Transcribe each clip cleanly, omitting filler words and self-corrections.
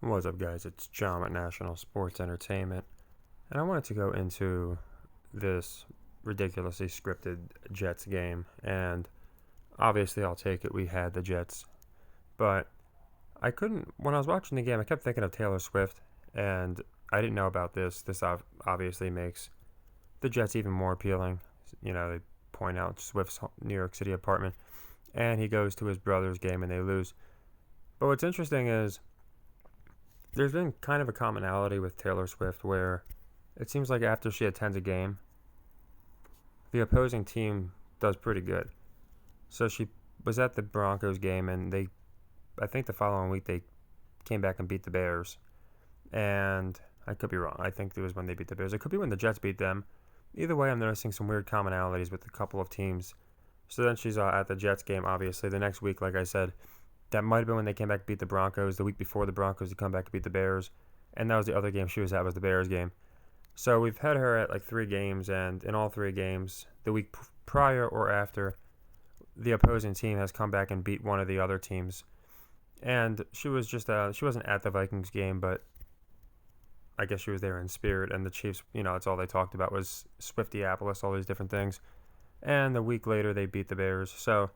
What's up, guys? It's John at National Sports Entertainment, and I wanted to go into this ridiculously scripted Jets game. And obviously, I'll take it. We had the Jets, but I couldn't. When I was watching the game, I kept thinking of Taylor Swift, and I didn't know about this. This obviously makes the Jets even more appealing. They point out Swift's New York City apartment, and he goes to his brother's game, and they lose. But what's interesting is there's been kind of a commonality with Taylor Swift where it seems like after she attends a game, the opposing team does pretty good. So she was at the Broncos game, and I think the following week they came back and beat the Bears. And I could be wrong. I think it was when they beat the Bears. It could be when the Jets beat them. Either way, I'm noticing some weird commonalities with a couple of teams. So then she's at the Jets game, obviously. The next week, like I said, that might have been when they came back to beat the Broncos. The week before the Broncos, they come back to beat the Bears. And that was the other game she was at, was the Bears game. So we've had her at like 3 games, and in all 3 games, the week prior or after, the opposing team has come back and beat one of the other teams. And she wasn't at the Vikings game, but I guess she was there in spirit. And the Chiefs, it's all they talked about was Swiftiapolis, all these different things. And the week later, they beat the Bears. So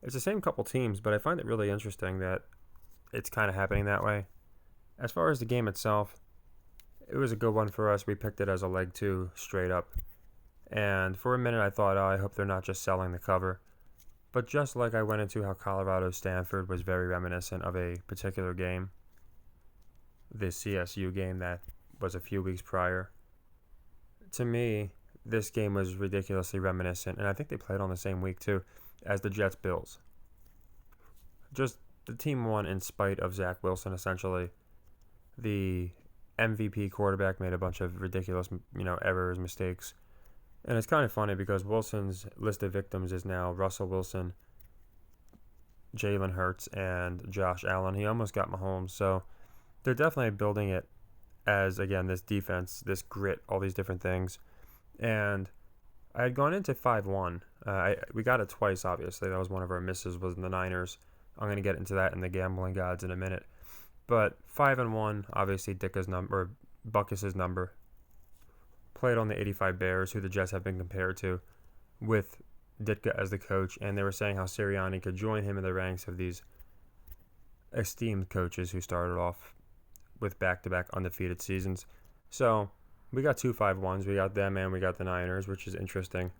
it's the same couple teams, but I find it really interesting that it's kind of happening that way. As far as the game itself, it was a good one for us. We picked it as a leg 2 straight up. And for a minute, I thought, I hope they're not just selling the cover. But just like I went into how Colorado-Stanford was very reminiscent of a particular game, the CSU game that was a few weeks prior, to me, this game was ridiculously reminiscent. And I think they played on the same week, too, as the Jets-Bills. Just the team won in spite of Zach Wilson, essentially. The MVP quarterback made a bunch of ridiculous, errors, mistakes. And it's kind of funny because Wilson's list of victims is now Russell Wilson, Jalen Hurts, and Josh Allen. He almost got Mahomes. So they're definitely building it as, again, this defense, this grit, all these different things. And I had gone into 5-1. We got it twice, obviously. That was one of our misses, was in the Niners. I'm going to get into that in the gambling gods in a minute. But 5-1, obviously Buckus's number. Played on the 85 Bears, who the Jets have been compared to, with Ditka as the coach. And they were saying how Sirianni could join him in the ranks of these esteemed coaches who started off with back-to-back undefeated seasons. So we got 2 5-1s. We got them and we got the Niners, which is interesting.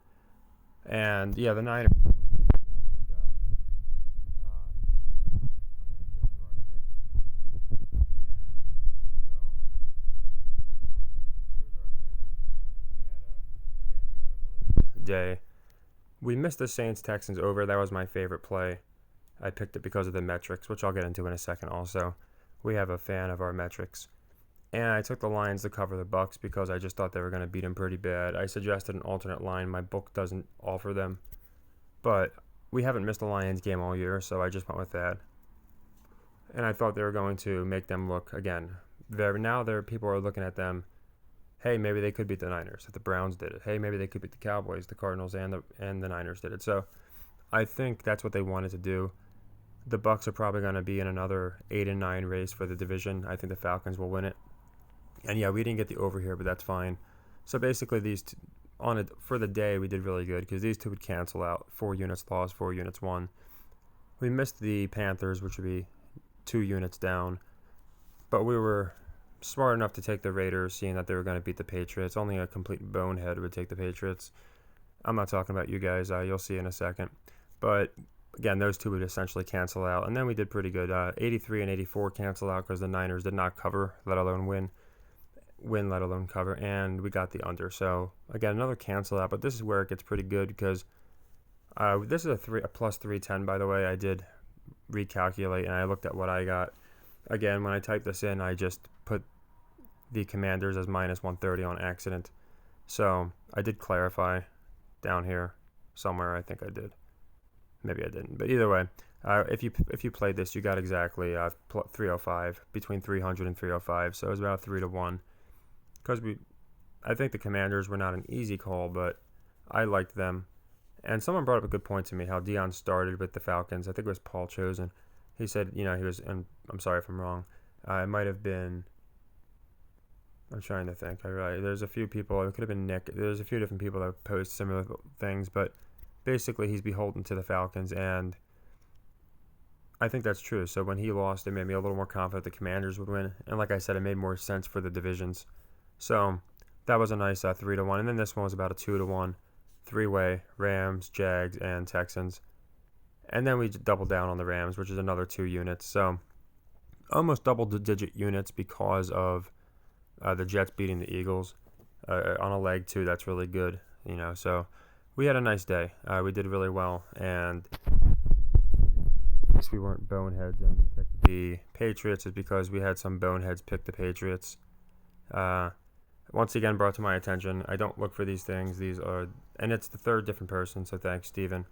And yeah, the Niners. Day. We missed the Saints-Texans over. That was my favorite play. I picked it because of the metrics, which I'll get into in a second also. We have a fan of our metrics. And I took the Lions to cover the Bucks because I just thought they were going to beat them pretty bad. I suggested an alternate line. My book doesn't offer them. But we haven't missed a Lions game all year, so I just went with that. And I thought they were going to make them look, again, people are looking at them. Hey, maybe they could beat the Niners if the Browns did it. Hey, maybe they could beat the Cowboys, the Cardinals, and the Niners did it. So I think that's what they wanted to do. The Bucks are probably going to be in another 8-9 race for the division. I think the Falcons will win it. And yeah, we didn't get the over here, but that's fine. So basically, for the day, we did really good because these two would cancel out. 4 units lost, 4 units won. We missed the Panthers, which would be 2 units down. But we were smart enough to take the Raiders, seeing that they were going to beat the Patriots. Only a complete bonehead would take the Patriots. I'm not talking about you guys. You'll see in a second. But again, those two would essentially cancel out. And then we did pretty good. 83 and 84 cancel out because the Niners did not cover, let alone win, let alone cover. And we got the under. So again, another cancel out. But this is where it gets pretty good because this is a plus 310, by the way. I did recalculate and I looked at what I got. Again, when I typed this in, I just put the Commanders as minus 130 on accident. So I did clarify down here somewhere. I think I did. Maybe I didn't. But either way, if you played this, you got exactly 305, between 300 and 305. So it was about 3-1. Because I think the Commanders were not an easy call, but I liked them. And someone brought up a good point to me, how Dion started with the Falcons. I think it was Paul Chosen. He said, he was, and I'm sorry if I'm wrong, It might have been. I'm trying to think. There's a few people. It could have been Nick. There's a few different people that post similar things, but basically he's beholden to the Falcons, and I think that's true. So when he lost, it made me a little more confident the Commanders would win, and like I said, it made more sense for the divisions. So that was a nice 3-1, and then this one was about a 2-1, three-way: Rams, Jags, and Texans, and then we doubled down on the Rams, which is another 2 units. So almost double-digit units because of the Jets beating the Eagles on a leg too. That's really good, So we had a nice day. We did really well, and at least we weren't boneheads and picked the Patriots. Is because we had some boneheads pick the Patriots. Once again, brought to my attention. I don't look for these things. And it's the third different person. So thanks, Steven.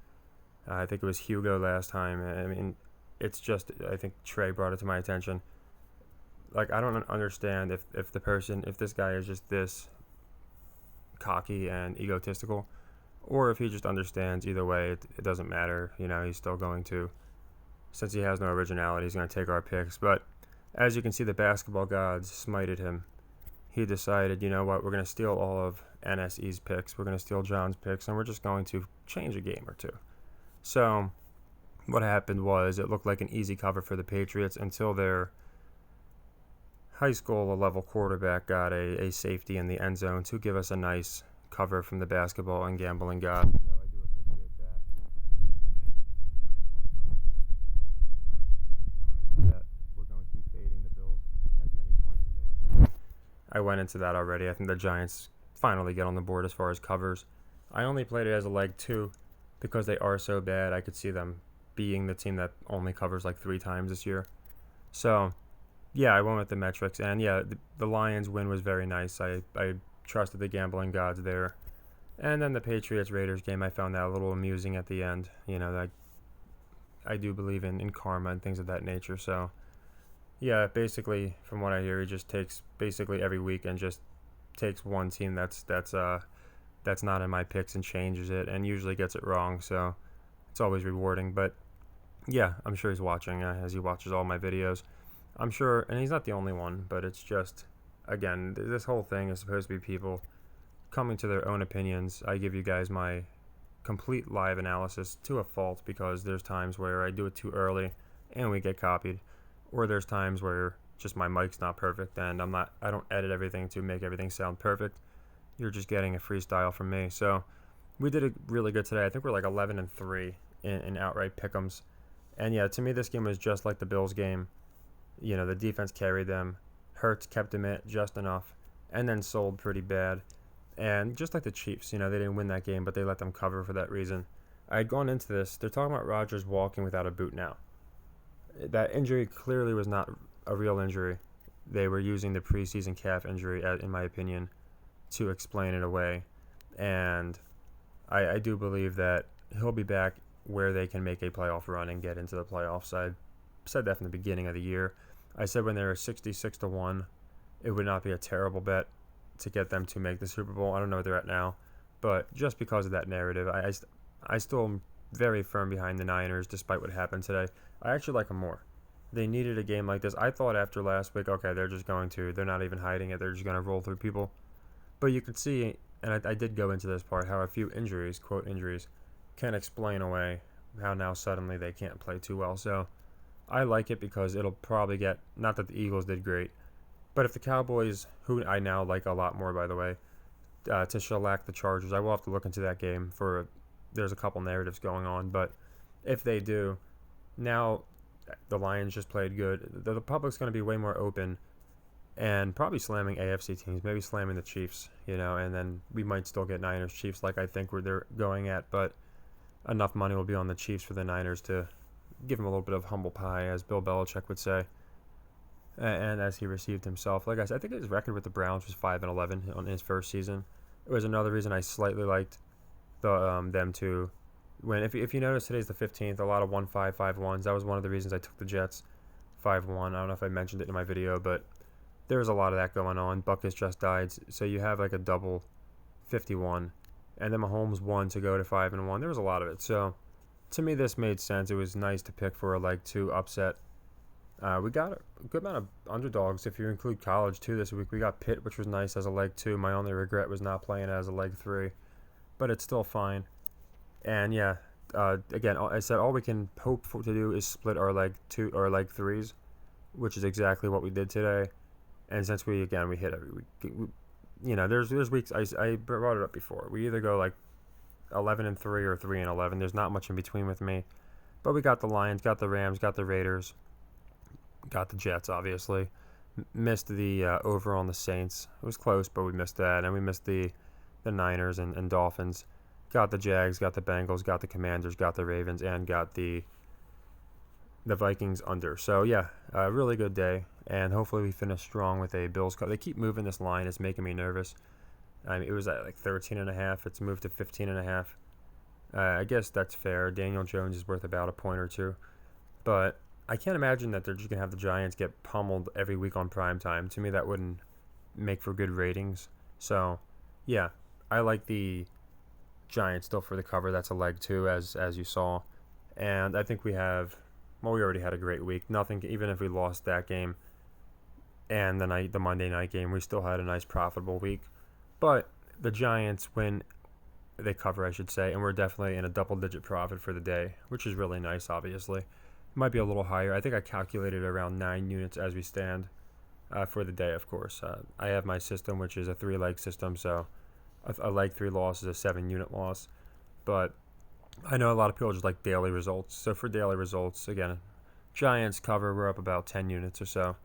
I think it was Hugo last time. I mean, it's just, I think Trey brought it to my attention. Like, I don't understand if this guy is just this cocky and egotistical, or if he just understands. Either way, it doesn't matter. He's still going to, since he has no originality, he's going to take our picks. But as you can see, the basketball gods smited him. He decided, you know what, we're going to steal all of NSE's picks, we're going to steal John's picks, and we're just going to change a game or two. So what happened was, it looked like an easy cover for the Patriots until their high school level quarterback got a safety in the end zone to give us a nice cover from the basketball and gambling god. So I do appreciate that. We're going to be fading the Bills as many points as they are. I went into that already. I think the Giants finally get on the board as far as covers. I only played it as a leg 2 because they are so bad. I could see them being the team that only covers like 3 times this year. So yeah, I went with the metrics, and yeah, the Lions win was very nice. I trusted the gambling gods there. And then the Patriots-Raiders game, I found that a little amusing at the end. I do believe in karma and things of that nature. So yeah, basically, from what I hear, he just takes basically every week and just takes one team that's not in my picks and changes it, and usually gets it wrong. So it's always rewarding. But yeah, I'm sure he's watching as he watches all my videos. I'm sure, and he's not the only one, but it's just, again, this whole thing is supposed to be people coming to their own opinions. I give you guys my complete live analysis to a fault, because there's times where I do it too early and we get copied, or there's times where just my mic's not perfect and I don't edit everything to make everything sound perfect. You're just getting a freestyle from me. So we did it really good today. I think we're like 11-3 in outright pick'ems. And yeah, to me, this game was just like the Bills game. The defense carried them. Hurts kept them at just enough, and then sold pretty bad. And just like the Chiefs, they didn't win that game, but they let them cover for that reason. I had gone into this. They're talking about Rodgers walking without a boot now. That injury clearly was not a real injury. They were using the preseason calf injury, in my opinion, to explain it away. And I do believe that he'll be back where they can make a playoff run and get into the playoffs. I said that from the beginning of the year. I said when they were 66-1, it would not be a terrible bet to get them to make the Super Bowl. I don't know where they're at now, but just because of that narrative, I still am very firm behind the Niners, despite what happened today. I actually like them more. They needed a game like this. I thought after last week, okay, they're not even hiding it. They're just going to roll through people. But you could see, and I did go into this part, how a few injuries, quote injuries, can explain away how now suddenly they can't play too well. So I like it because it'll probably get, not that the Eagles did great, but if the Cowboys, who I now like a lot more, by the way, to shellac the Chargers, I will have to look into that game there's a couple narratives going on, but if they do, now the Lions just played good. The public's going to be way more open and probably slamming AFC teams, maybe slamming the Chiefs, and then we might still get Niners Chiefs like I think where they're going at, but enough money will be on the Chiefs for the Niners to give him a little bit of humble pie, as Bill Belichick would say, and as he received himself. Like I said, I think his record with the Browns was 5-11 on his first season. It was another reason I slightly liked them to win. If you notice, today's the 15th, a lot of 1-5, 5-1s. That was one of the reasons I took the Jets 5-1. I don't know if I mentioned it in my video, but there was a lot of that going on. Buckus just died, so you have like a double 51, and then Mahomes won to go to 5-1. There was a lot of it. So to me, this made sense. It was nice to pick for a leg 2 upset. We got a good amount of underdogs if you include college too this week. We got Pitt, which was nice as a leg 2. My only regret was not playing as a leg 3, but it's still fine. And yeah, again, I said all we can hope for to do is split our leg 2 or leg 3s, which is exactly what we did today. And since we hit every week, there's weeks I brought it up before. We either go like 11-3 or 3-11. There's not much in between with me, but we got the Lions, got the Rams, got the Raiders, got the Jets. Obviously, missed the over on the Saints. It was close, but we missed that, and we missed the Niners and Dolphins. Got the Jags, got the Bengals, got the Commanders, got the Ravens, and got the Vikings under. So yeah, a really good day, and hopefully we finish strong with a Bills cut. They keep moving this line; it's making me nervous. I mean, it was at like 13.5. It's moved to 15.5. I guess that's fair. Daniel Jones is worth about a point or two, but I can't imagine that they're just gonna have the Giants get pummeled every week on prime time. To me, that wouldn't make for good ratings. So yeah, I like the Giants still for the cover. That's a leg 2, as you saw, and I think we already had a great week. Nothing, even if we lost that game and the Monday night game, we still had a nice profitable week. But the Giants win, they cover, I should say, and we're definitely in a double-digit profit for the day, which is really nice. Obviously, it might be a little higher. I think I calculated around 9 units as we stand for the day. Of course, I have my system, which is a 3-leg system, so a leg 3 loss is a 7-unit loss. But I know a lot of people just like daily results. So for daily results, again, Giants cover, we're up about 10 units or so.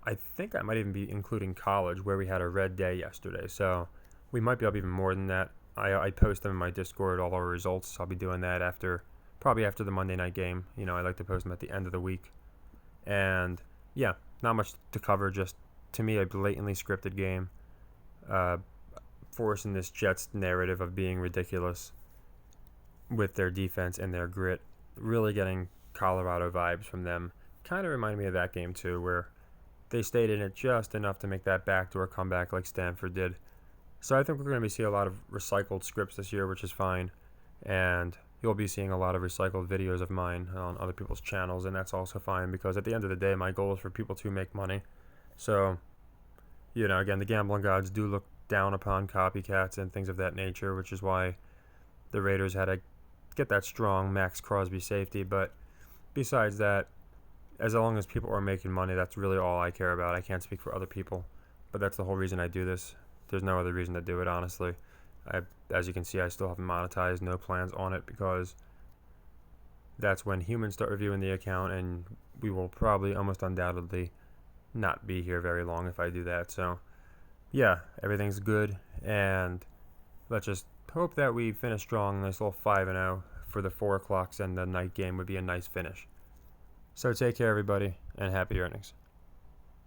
I think I might even be including college, where we had a red day yesterday. So we might be up even more than that. I post them in my Discord, all our results. I'll be doing that probably after the Monday night game. I like to post them at the end of the week. And yeah, not much to cover. Just, to me, a blatantly scripted game. Forcing this Jets narrative of being ridiculous with their defense and their grit. Really getting Colorado vibes from them. Kind of reminded me of that game too, where they stayed in it just enough to make that backdoor comeback like Stanford did. So I think we're going to be seeing a lot of recycled scripts this year, which is fine. And you'll be seeing a lot of recycled videos of mine on other people's channels, and that's also fine, because at the end of the day, my goal is for people to make money. So, again, the gambling gods do look down upon copycats and things of that nature, which is why the Raiders had to get that strong Max Crosby safety. But besides that, as long as people are making money, that's really all I care about. I can't speak for other people, but that's the whole reason I do this. There's no other reason to do it, honestly. As you can see, I still haven't monetized, no plans on it, because that's when humans start reviewing the account, and we will probably almost undoubtedly not be here very long if I do that. So yeah, everything's good, and let's just hope that we finish strong. Nice little 5-0 for the 4 o'clocks, and the night game would be a nice finish. So take care, everybody, and happy earnings.